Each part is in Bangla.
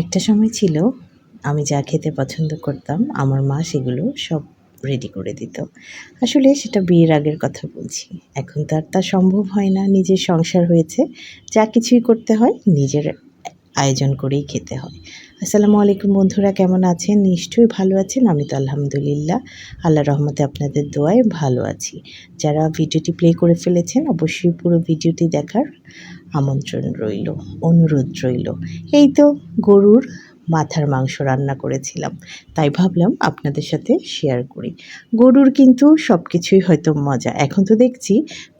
একটা সময় ছিল আমি যা খেতে পছন্দ করতাম আমার মা সেগুলো সব রেডি করে দিত। আসলে সেটা বিয়ের আগের কথা বলছি। এখন তো আর তা সম্ভব হয় না। নিজের সংসার হয়েছে। যা কিছুই করতে হয় নিজের আয়োজন করেই খেতে হয়। আসসালামু আলাইকুম বন্ধুরা, কেমন আছেন? নিশ্চয়ই ভালো আছেন। আমি তো আলহামদুলিল্লাহ আল্লাহর রহমতে আপনাদের দোয়ায় ভালো আছি। যারা ভিডিওটি প্লে করে ফেলেছেন অবশ্যই পুরো ভিডিওটি দেখার আমন্ত্রণ রইল, অনুরোধ রইল। এই তো গরুর মাথার মাংস রান্না করেছিলাম, তাই ভাবলাম আপনাদের সাথে শেয়ার করি। গরুর কিন্তু সব কিছুই হয়তো মজা। এখন তো দেখছি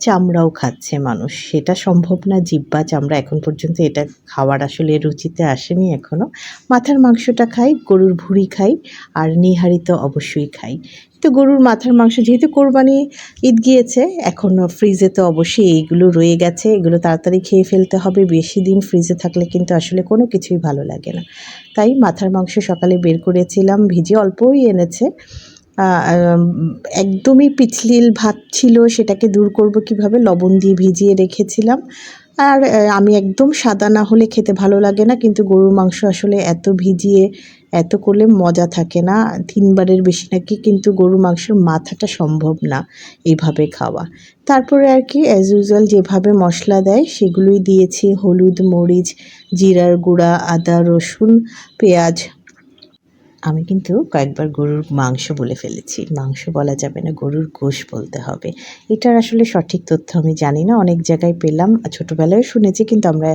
চামড়াও খাচ্ছে মানুষ, সেটা সম্ভব না। জিহ্বা চামড়া এখন পর্যন্ত এটা খাওয়ার আসলে রুচিতে আসেনি এখনও। মাথার মাংসটা খাই, গরুর ভুঁড়ি খাই, আর নিহারি তো অবশ্যই খাই। তো গরুর মাথার মাংস যেহেতু কোরবানি ঈদ গিয়েছে, এখনও ফ্রিজে তো অবশ্যই এইগুলো রয়ে গেছে। এগুলো তাড়াতাড়ি খেয়ে ফেলতে হবে। বেশি দিন ফ্রিজে থাকলে কিন্তু আসলে কোনো কিছুই ভালো লাগে না। তাই মাথার মাংস সকালে বের করেছিলাম, ভিজিয়ে অল্পই এনেছে। একদমই পিছলিল ভাব ছিল, সেটাকে দূর করব কীভাবে, লবণ দিয়ে ভিজিয়ে রেখেছিলাম। আর আমি একদম সাদা না হলে খেতে ভালো লাগে না, কিন্তু গরুর মাংস আসলে এত ভিজিয়ে এত করলে মজা থাকে না। 3 বারের বেশি নাকি কিন্তু গরুর মাংসের মাথাটা সম্ভব না এইভাবে খাওয়া। তারপরে আর কি অ্যাজ ইউজুয়াল যেভাবে মশলা দেয় সেগুলোই দিয়েছি। হলুদ, মরিচ, জিরার গুঁড়া, আদা, রসুন, পেঁয়াজ। আমি কিন্তু কয়েকবার গরুর মাংস বলে ফেলেছি। মাংস বলা যাবে না, গরুর গোশ বলতে হবে। এটার আসলে সঠিক তথ্য আমি জানি না। অনেক জায়গায় পেলাম, ছোটোবেলায় শুনেছি, কিন্তু আমরা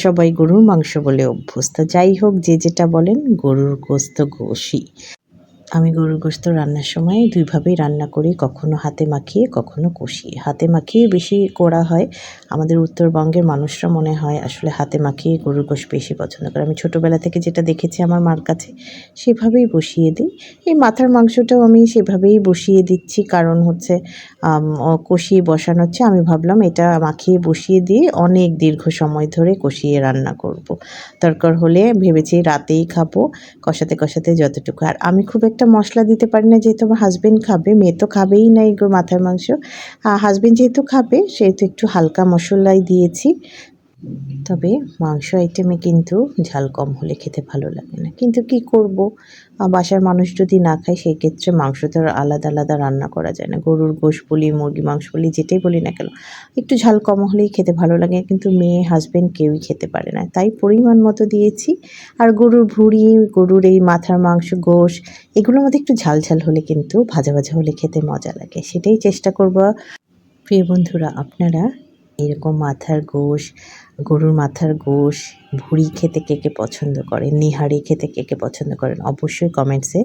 সবাই গরুর মাংস বলে অভ্যস্ত। যাই হোক, যে যেটা বলেন, গরুর গোশত গোশই। আমি গরুর গোশত রান্নার সময় 2 ভাবেই রান্না করি, কখনো হাতে মাখিয়ে, কখনো কষিয়ে। হাতে মাখিয়ে বেশি করা হয়। আমাদের উত্তরবঙ্গের মানুষরা মনে হয় আসলে হাতে মাখিয়ে গরুর গোশত বেশি পছন্দ করে। আমি ছোটোবেলা থেকে যেটা দেখেছি আমার মার কাছে, সেভাবেই বসিয়ে দিই। এই মাথার মাংসটাও আমি সেভাবেই বসিয়ে দিচ্ছি, কারণ হচ্ছে কষিয়ে বসানো হচ্ছে। আমি ভাবলাম এটা মাখিয়ে বসিয়ে দিয়ে অনেক দীর্ঘ সময় ধরে কষিয়ে রান্না করব। দরকার হলে ভেবেছি রাতেই খাবো, কষাতে কষাতে যতটুকু। আর আমি খুব একটা মশলা দিতে পারি না, যেহেতু আমার হাজবেন্ড খাবে। মেয়ে তো খাবেই না এই মাথার মাংস। হাজবেন্ড যেহেতু খাবে সেহেতু একটু হালকা মশলাই দিয়েছি। তবে মাংস আইটেমে কিন্তু ঝাল কম হলে খেতে ভালো লাগে না। কিন্তু কি করব, বাসার মানুষ যদি না খায় সেই ক্ষেত্রে মাংস তো আর আলাদা আলাদা রান্না করা যায় না। গরুর গোশত বলি, মুরগির মাংস বলি, যেটাই বলি না কেন, একটু ঝাল কম হলেই খেতে ভালো লাগে। কিন্তু মেয়ে, হাজবেন্ড কেউই খেতে পারে না, তাই পরিমাণ মতো দিয়েছি। আর গরুর ভুঁড়ি, গরুর এই মাথার মাংস, গোশত, এগুলোর মধ্যে একটু ঝাল ঝাল হলে কিন্তু ভাজা ভাজা হলে খেতে মজা লাগে। সেটাই চেষ্টা করব। প্রিয় বন্ধুরা, আপনারা এরকম মাথার গোশত, গরুর মাথার গোশত, ভুঁড়ি খেতে কে কে পছন্দ করেন, নিহারি খেতে কে কে পছন্দ করেন, অবশ্যই কমেন্টসে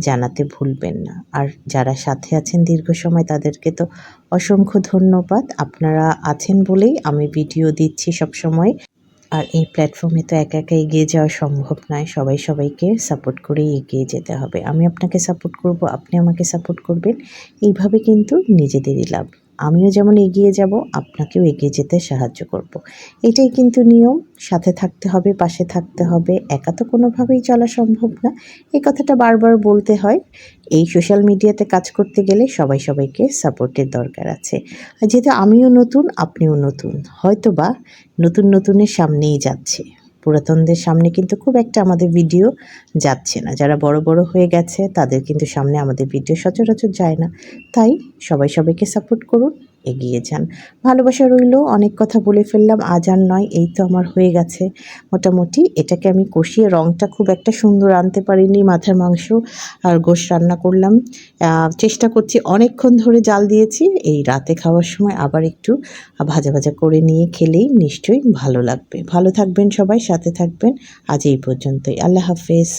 জানাতে ভুলবেন না। আর যারা সাথে আছেন দীর্ঘ সময়, তাদেরকে তো অসংখ্য ধন্যবাদ। আপনারা আছেন বলেই আমি ভিডিও দিচ্ছি সবসময়। আর এই প্ল্যাটফর্মে তো একা একা এগিয়ে যাওয়া সম্ভব নয়। সবাই সবাইকে সাপোর্ট করেই এগিয়ে যেতে হবে। আমি আপনাকে সাপোর্ট করব, আপনি আমাকে সাপোর্ট করবেন। এইভাবে কিন্তু নিজেদেরই লাভ। আমিও যেমন এগিয়ে যাব, আপনাকেও এগিয়ে যেতে সাহায্য করব। এটাই কিন্তু নিয়ম। সাথে থাকতে হবে, পাশে থাকতে হবে। একা তো কোনোভাবেই চলা সম্ভব না। এই কথাটা বারবার বলতে হয়। এই সোশ্যাল মিডিয়াতে কাজ করতে গেলে সবাই সবাইকে সাপোর্টের দরকার আছে। আর যেহেতু আমিও নতুন, আপনিও নতুন, হয়তোবা নতুন নতুনের সামনেই যাচ্ছে। পুরাতনদের সামনে কিন্তু খুব একটা আমাদের ভিডিও যাচ্ছে না। যারা বড় বড় হয়ে গেছে তাদের কিন্তু সামনে আমাদের ভিডিও সচরাচর যায় না। তাই সবাই সবাইকে সাপোর্ট করুন, এগিয়ে যান। ভালোবাসা রইলো। অনেক কথা বলে ফেললাম, আজ আর নয়। এই তো আমার হয়ে গেছে মোটামুটি। এটাকে আমি কষিয়ে, রঙটা খুব একটা সুন্দর আনতে পারিনি। মাথার মাংস আর গোশত রান্না করলাম। চেষ্টা করছি, অনেকক্ষণ ধরে জাল দিয়েছি। এই রাতে খাওয়ার সময় আবার একটু ভাজা ভাজা করে নিয়ে খেলেই নিশ্চয়ই ভালো লাগবে। ভালো থাকবেন সবাই, সাথে থাকবেন। আজ এই পর্যন্তই। আল্লাহ হাফেজ।